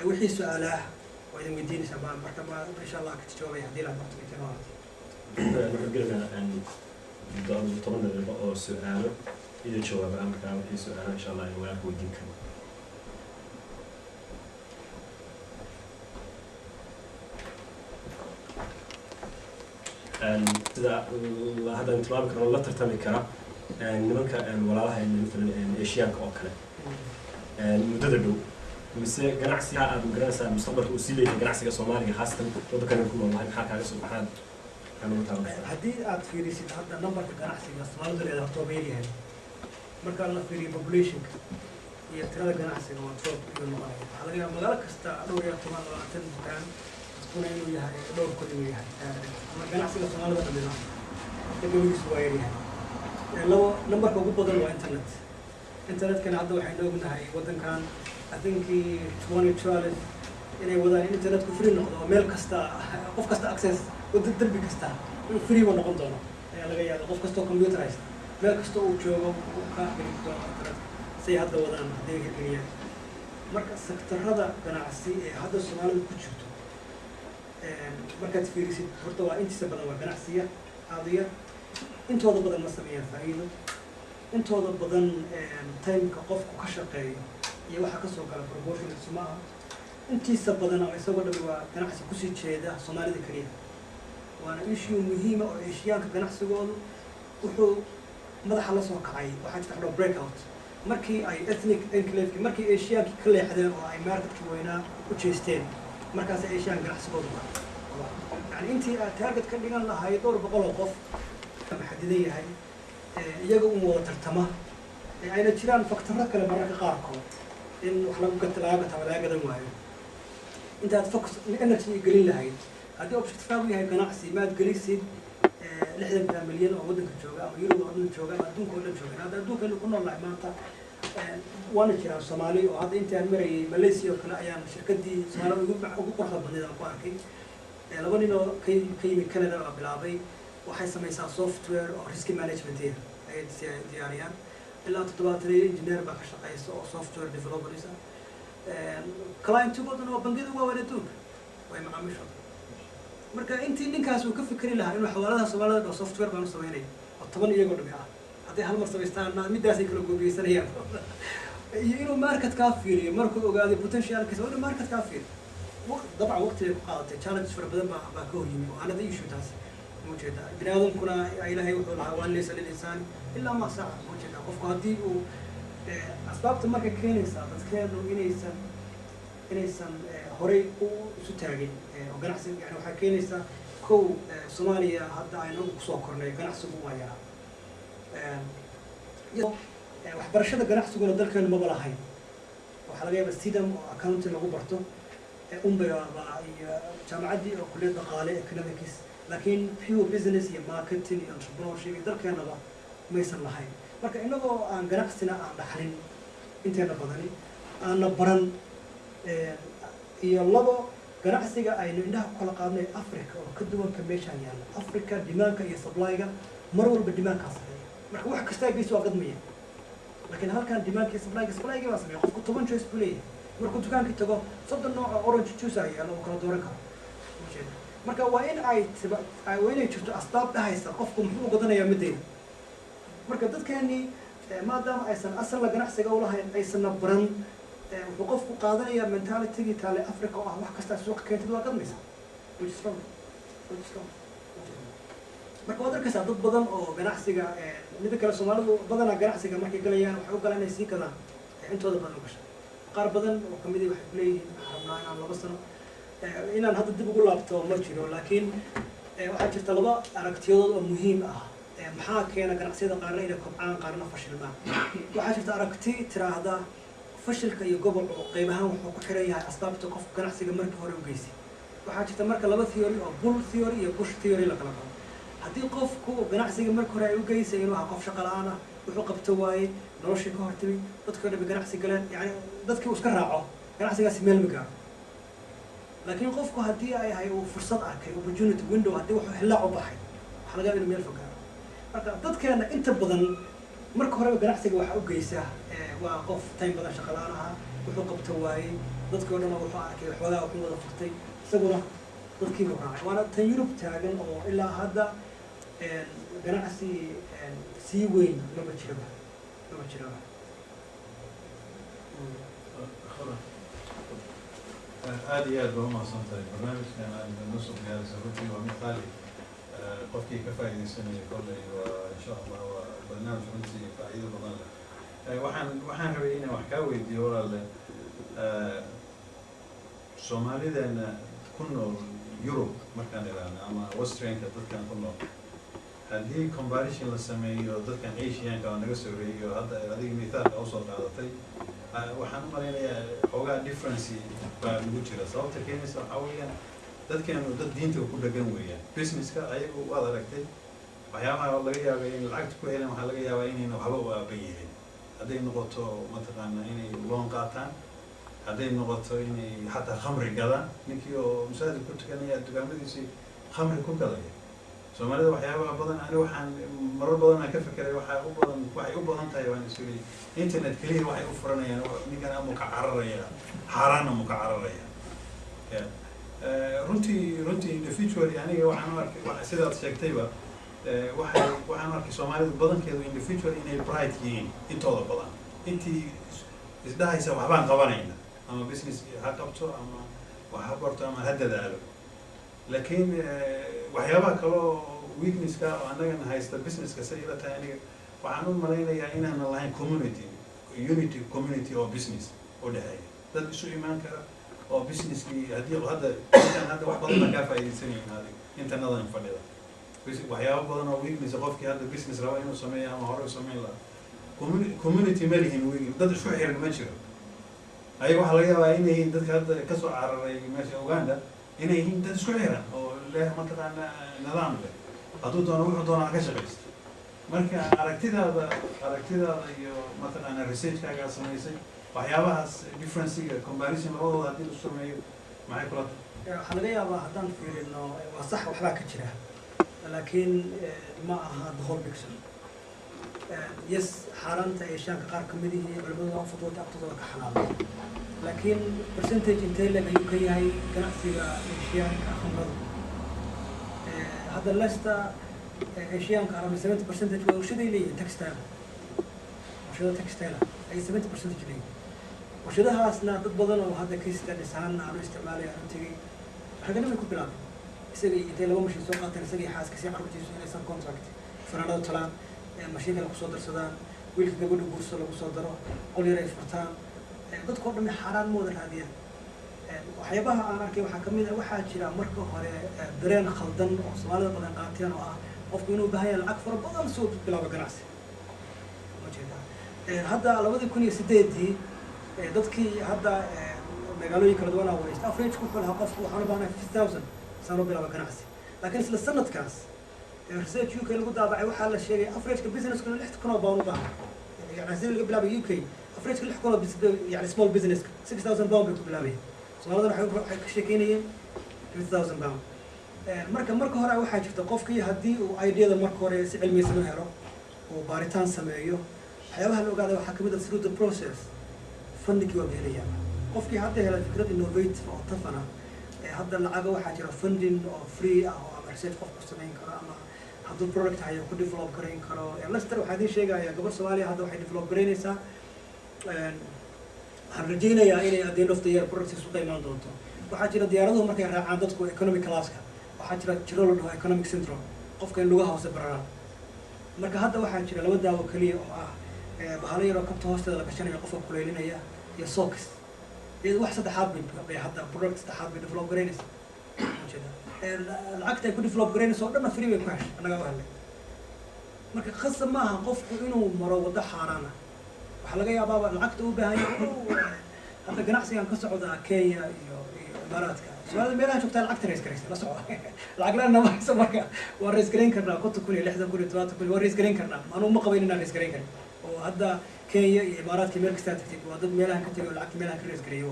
وحي سؤاله وإذا مديني سبان مركبة إن شاء الله كتجاوب يهدي لها مرتبة كنوات. نحن أن طبعا البقاء سؤال إذا جواب أمريكا وحي سؤال إن شاء الله يولاك ودينك. هذا انطلاق كنا لا ترتمي كرا نمك ولا لها مثلا إيشيانك أو كله مددلو مثل جناحسي أبو جناحس مستقبل وسيلة جناحسي كصومالي خاصة وده كان يكون والله محاك على سبحان كانوا متابعين. هدي في ريسيت هذا نمبر جناحسي كصومالي ده اللي هو بيلي هاي مركز الله في population يترى جناحسي هو توب يقول على جال مجال كستا دور يعتمد على تن كان تكون إنه يهاي دور كل إنه يهاي جناحسي كصومالي ده كلنا تقول يسوي يعني لو نمبر كوجو بدل وإنترنت إنترنت كان عدو حين لو منها ودن كان I think 2012 إنه وضع الإنترنت كفري نقطة ميل كستا قف كستا access ودن دربي كستا فري ونقطة دونا يعني لقيا قف كستا كمبيوترايز ميل كستا وجوه وكابل دونا إنترنت سي هذا وضع هذه الدنيا مركز سكتر هذا كان عسي هذا السؤال كتشوته مركز في ريسيت هرتوا أنت سبب وكان عسية هذه أنت هذا بدل مسمية فايدة أنت هذا بدل تايم كقف كشقي يوحى كسر على بروبوشن السماء أنت سبب أنا يسوي ده كان عسي كسي شيء ده صومالي ذكريه وأنا إيشيو مهمة أو إيشيان كان عسي قول وحو ماذا حلصوا كعي وحاجة تحلو بريك أوت مركي أي إثنيك إنكليف مركي إيشيان كل حدا أو أي ماركت كوينا وتشيستين مركز إيشيان كان عسي قول يعني أنت تارجت كان لنا الله هاي دور بقول وقف محددية هاي يجوا وترتمه يعني تشيلان فكترة كلا مرة قاركم إن إحنا قلت لاعبة ولا قدر معي أنت هتفكر لأن شيء قليل هاي هذه أوبشن تفاوي هاي كناحسي ما تقلي سيد لحد مليون أو ودك الجوجا أو يورو أو الجوجا ما دون كل الجوجا هذا دون كل كنا الله ما تا وانا ترى الصومالي وهذا أنت أمري ماليزيا وكلا أيام شركة دي صومالي يقول مع أبو قرطة بني أقواركي لو إنه كي من كندا أو بلابي وحيسمى يسا سوفت وير أو ريسك مانجمنت هي أي دياريان إلا تطبيقاتي إنجنير بقى شقيس أو سوفت وير ديفلوبر إذا كلاينت تقول إنه بنجده هو ولدوك وين معامل شو مركا أنت نكاس وكفكري لها إنه حوالها سوالها أو سوفت وير بانو سويني وطبعا يقول بها هذه هالمرتبة استعنا مدرسة كله جوبي سريع إنه ماركت كافيري ماركت وقاعد بوتنشال كذا إنه ماركت كافير طبعا وقت قاعدة تشالنج في بدل ما باكوهي وأنا ذي شو تاسي موجودة بنادم كنا إلهي وحولها وأن ليس للإنسان إلا ما سعى موجودة قف قدي وأسباب تمرك كنيسة بس كانوا كنيسة هوري وستاجين وجناحس يعني وحكينيسة كو صوماليا هذا عينه كسوكرنا جناحس بوايا وحبرشة جناحس يقول ذلك إنه ما بلاهين وحلاقي بس تيدم أكاونت اللي هو برتو بيا جامعة دي أو كلية دقالة إكونوميكس لكن بيو بيزنس يا ماركتينج انتربرونورشيب ذلك أنا ما يصير لهاي مركا إنه عن جناحسنا عن دحلين إنتنا بدني أنا برن يلا ganacsiga aynu indhaha ku kala qaadnay Afrika oo ka duwan ka meesha yaala Afrika dimaanka iyo supply-ga mar walba dimaanka sareeya marka wax kasta ay soo qadmaya laakiin halkan dimaanka iyo supply-ga waa sameeyo qofku 10 choice buu leeyahay marka dukaanka tago 30 nooc oo orange juice ay yaalo oo kala dooran karo marka waa in ay jirto asbaab dhahaysa qofku muxuu qodanayaa midayda marka dadkeeni maadaama aysan asal ganacsiga u lahayn aysan baran وقف قاضية mentality تالي أفريقيا وأه كستا سوق كانت تدوا قد ميسا which is wrong marka wadanka dad badan oo ganacsiga mid kale Soomaalidu badan ganacsiga markay galayaan waxa uu galanay si kala intooda badan u gashay qaar badan oo kamid ah waxay leeyihiin xarabnaa inaan laba sano inaan hadda dib ugu laabto ma jiro laakiin waxa jirta laba aragtiyood oo muhiim ah maxaa keena ganacsiyada qaarna inay kobcaan qaarna fashilmaan waxa jirta aragti tiraahda fashilka iyo gobolka qaybahan wuxuu ku xiran yahay asbaabta qof ganacsiga markii hore u geysay waxa jirta marka laba theory oo bull theory iyo push theory la kala qabo haddii qofku ganacsiga markii hore ay u geysay inuu qof shaqo la'aan ah wuxuu qabto waayay noloshii ka hortimi dadka dhan ganacsi galeen yani dadkii uu iska raaco ganacsigaasi meel ma gaaro laakiin qofku haddii ay hay uu fursad arkay opportunity window haddii wuxuu xillaac u baxay waxa laga yaabaa inuu meel fog gaaro marka dadkeena inta badan marka hore ganacsiga waxa u geysaa waa qof time badan shaqo la'aan ah wuxuu qabto waayay dadkii oo dhan wuxuu arkay xoogaa wuxuu wada furtay isaguna dadkii buu raacay waana tan Yurub taagan oo ilaa hadda ganacsi sii weyn lama jiro aad iyo aad baa umahadsan tahay barnaamijkan aad noo soo gaaraysa runtii waa mid qaali qofkii ka faa'iidaysanaya kolley waa insha allah waa barnaamij runtii faa'iido badan leh waxaan rabay inaan wax kaa weydiiyo walaalle Soomaalideena ku nool Europe markaan idhaahno ama Westernka dadkan ku nool haddii comparison la sameeyo dadkan Asianka oo naga soo reeyo hadda adiga mithaalka u soo qaadatay waxaan u malaynayaa xoogaa difference baa lagu jira sababta keenaysa waxaa weeyaan dadkeenu dad diinta ku dhagan weeyaan businesska ayagu waad aragtay waxyaabaha laga yaabay in lacagta ku helaan waxaa laga yaabaa inayna waxba u aabayeelin hadday noqoto mataqaana inay loon qaataan hadday noqoto inay xataa khamri gadaan ninkii oo masaajid ku tukanaya dukaamadiisii khamri ku gadaya Soomaalida waxyaabaha badan ani waxaan marar badan aan ka fikiray waxay u badan tahay waan isugay internet kaliya waxay u furanayaan ninkan ama ka cararaya xaraana mu ka cararaya runtii individually aniga waxaan arkay sidaad sheegtayba waxaan arkay Soomaalida badankeedu individually inay bright yihiin intooda badan intii isdhahaysa waxbaan qabanayna ama business ha qabto ama wax ha barto ama ha dadaalo laakiin waxyaabaha kaloo weaknesska oo annagana haysta businesska say ila tahay aniga waxaan u malaynayaa inaanan lahayn community oo business u dhexeeya dad isu imaan kara oo businesskii haddii hadda wax badan baan kaa faa'iidaysanayna adiga intanadan fadhida waxyaaba badan oo weakness qofkii hadda business raba inuu sameeyo ama hore u samayn lahaa community ma lihin dad isku xiran ma jiro ayaga waxaa laga yaabaa inay yihiin dadka hadda kasoo cararay meesha Uganda inay yihiin dad isku xiran oo leh mataqaana nidaam leh hadduu doono wuxuu doonaa ka shaqaysto marka aragtidaada iyo mataqaana researchkaaga samaysay waxyaabahaas differencega comparison labadooda haddii la sameeyo maxay kula tahay waxaa laga yaabaa haddaan fiirino waa sax waxbaa ka jira laakiin ma aha the whole picture yes xaaraanta Asianka qaar ka mid yihiin culimadu waa fatwada agtooda ka xalaalo laakiin percentage intee lag ayuu ka yahay ganacsiga Asianka khamrada hadda lasta Asianka around 70% waa warshada leeyihiin textile ay 70% leeyihiin warshadahaasna dad badan oo hadda kaysta dhisaan aanu isticmaalaya runtii ragana ku bilaabay isagii intee laba mashiin soo qaateen isagii xaaskiisa carruurtiisu inay san contract fanaanada talaan mashiinka lagu soo darsadaan wiilka gabadha guurso lagu soo daro qol yar ay furtaan dadkoo dhan xaraan mooda raadiyaan waxyaabaha aan arkay waxaa kamid ah waxaa jira marka hore dareen khaldan oo Soomaalida badan qaateen oo ah qofku inuu baahan yahay lacag fara badan soo bilaabo ganacsi hadda 2008 dadkii hadda magaalooyin kala duwan oo wareystay average ku xulha qofku waxaan u baahanahay 50,000 sano bilaabo ganacsi laakiin isla sanadkaas research UK lagu daabacay waxaa la sheegay average business kuna 6,000 baan u baahan يعني زي اللي قبلها UK أفريج كل حكومة يعني small business 6,000 باوند بتقبلها Soomaalida waxay ka sheekeynayeen 3,000 pound marka hore waxa jirta qofkii hadii uu ideada marka hore si cilmiyeysan u helo oo baaritaan sameeyo waxyaabaha la ogaado waxa kamid ah through the process funding waa helaya qofkii hadda hela fikrad innovative oo tafana hadda lacag waxa jira funding oo free ah oo ama research qof ku sameyn karo ama hadduu product hayo ku develop gareyn karo Leicester waxaa idin sheegaya gabar Soomaaliya hadda waxay develop gareynaysaa waxaan rajaynayaa inay at the end of the year products u qiimaan doonto waxaa jira diyaaraduhu markay raacaan dadku economic classka waxaa jira la dhaho economic syndrome qofka in lugaha hoose bararaan marka hadda waxaa jira laba daawo kaliya oo ah bahalo yar oo kabta hoosteeda la gashanayo qofka kuleylinaya iyo socks iyadoo wax saddexaad bay hadda product saddexaad bay develop gareynaysaa lacagta ay ku develop gareynayso oo dhanna free way ku heshay annaga u helnay marka khasab maaha qofku inuu maro waddo xaaraan ah waxaa laga yaabaa lacagta u baahan yahay hadda ganacsigan ka socda Kenya iyo Imaaraadka Soomaalida meelaha joogtaa lacagta rays garaysa la socda lacag la namayso marka waa rays gareyn karnaa 50,000 waa rays gareyn karnaa anu ma qabayn inaan rays gareyn karin oo hadda Kenya iyo Imaaraadka meel kasta tagtay waa dad meelaha ka tagay lacagta meelaha ka rays gareeyo